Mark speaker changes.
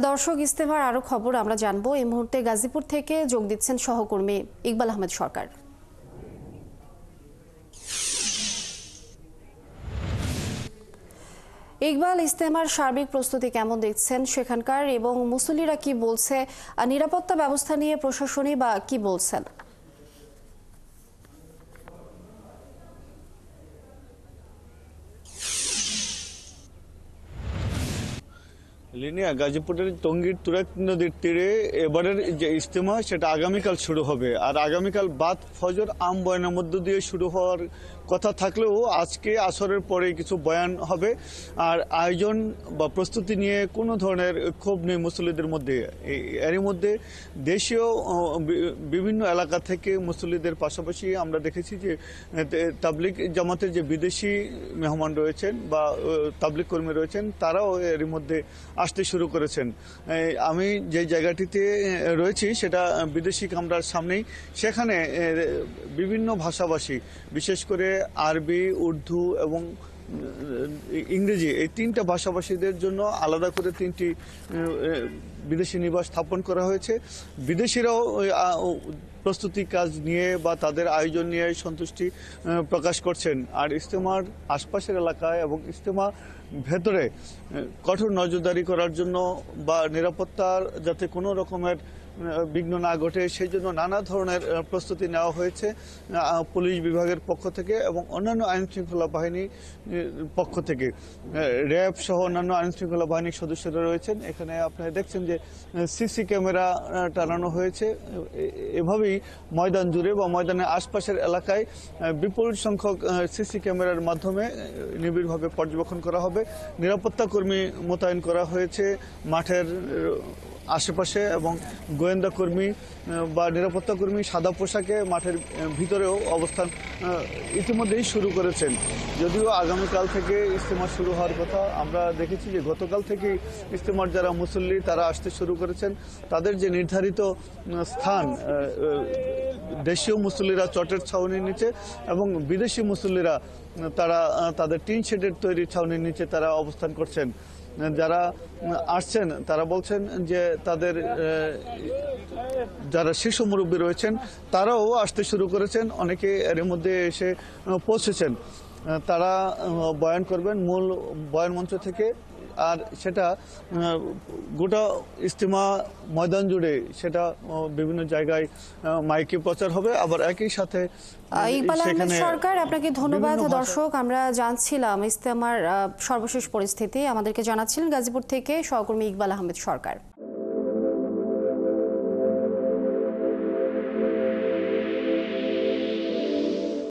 Speaker 1: দর্শক, ইস্তেমার আরো খবর আমরা জানবো। এই মুহূর্তে গাজীপুর থেকে যোগ দিচ্ছেন সহকর্মী ইকবাল আহমেদ সরকার। ইকবাল, ইস্তেমার সার্বিক প্রস্তুতি কেমন দেখছেন সেখানকার, এবং মুসল্লিরা কি বলছে, নিরাপত্তা ব্যবস্থা নিয়ে প্রশাসনই বা কি বলছেন?
Speaker 2: লিনিয়া, গাজীপুরের টঙ্গীর তুরাগ নদীর তীরে এবারের যে ইজতেমা সেটা আগামীকাল শুরু হবে। আর আগামীকাল বাদ ফজর আম বয়ানের মধ্য দিয়ে শুরু হওয়ার কথা থাকলেও আজকে আসরের পরে কিছু বয়ান হবে। আর আয়োজন বা প্রস্তুতি নিয়ে কোনো ধরনের ক্ষোভ নেই মুসল্লিদের মধ্যে। এরই মধ্যে দেশীয় বিভিন্ন এলাকা থেকে মুসল্লিদের পাশাপাশি আমরা দেখেছি যে তাবলিগ জামাতের যে বিদেশি মেহমান রয়েছেন বা তাবলিগ কর্মী রয়েছেন তারাও এরই মধ্যে আসতে শুরু করেছেন। আমি যে জায়গাটিতে রয়েছি সেটা বিদেশি কামরার সামনেই। সেখানে বিভিন্ন ভাষাভাষী, বিশেষ করে আরবি, উর্দু এবং ইংরেজি, এই তিনটা ভাষাভাষীদের জন্য আলাদা করে তিনটি বিদেশি নিবাস স্থাপন করা হয়েছে। বিদেশিরাও প্রস্তুতি কাজ নিয়ে বা তাদের আয়োজন নিয়ে সন্তুষ্টি প্রকাশ করছেন। আর ইজতেমার আশপাশের এলাকায় এবং ইজতেমা ভেতরে কঠোর নজরদারি করার জন্য বা নিরাপত্তার যাতে কোনো রকমের বিঘ্ন না ঘটে সেই জন্য নানা ধরনের প্রস্তুতি নেওয়া হয়েছে পুলিশ বিভাগের পক্ষ থেকে এবং অন্যান্য আইনশৃঙ্খলা বাহিনীর পক্ষ থেকে। র্যাব সহ অন্যান্য আইনশৃঙ্খলা বাহিনীর সদস্যরা রয়েছেন। এখানে আপনারা দেখছেন যে সিসি ক্যামেরা টানানো হয়েছে। এভাবেই ময়দান জুড়ে বা ময়দানের আশপাশের এলাকায় বিপুল সংখ্যক সিসি ক্যামেরার মাধ্যমে নিবিড়ভাবে পর্যবেক্ষণ করা হবে। নিরাপত্তা কর্মী মোতায়েন করা হয়েছে মাঠের আশেপাশে এবং গোয়েন্দা কর্মী বা নিরাপত্তা কর্মী সাদা পোশাকে মাঠের ভিতরেও অবস্থান ইতিমধ্যেই শুরু করেছেন। যদিও আগামীকাল থেকে ইজতেমা শুরু হওয়ার কথা, আমরা দেখেছি যে গতকাল থেকেই ইজতেমার যারা মুসল্লি তারা আসতে শুরু করেছেন। তাদের যে নির্ধারিত স্থান, দেশীয় মুসল্লিরা চটের ছাউনির নিচে এবং বিদেশি মুসল্লিরা তারা তাদের টিন শেডের তৈরি ছাউনির নিচে তারা অবস্থান করছেন। যারা আসছেন তারা বলছেন যে তাদের যারা শিশু মুরব্বী রয়েছেন তারাও আসতে শুরু করেছেন। অনেকে এর মধ্যে এসে পৌঁছেছেন। তারা বয়ান করবেন মূল বয়ান মঞ্চ থেকে। আর সেটা গোটা ইজতেমা ময়দান জুড়ে সেটা বিভিন্ন জায়গায় মাইকে প্রচার হবে। আবার একই সাথে
Speaker 1: ইকবাল আহমেদ সরকার, আপনাকে ধন্যবাদ। দর্শক, আমরা জানছিলাম ইজতেমার সর্বশেষ পরিস্থিতি, আমাদেরকে জানাচ্ছিলেন গাজীপুর থেকে সহকর্মী ইকবাল আহমেদ সরকার।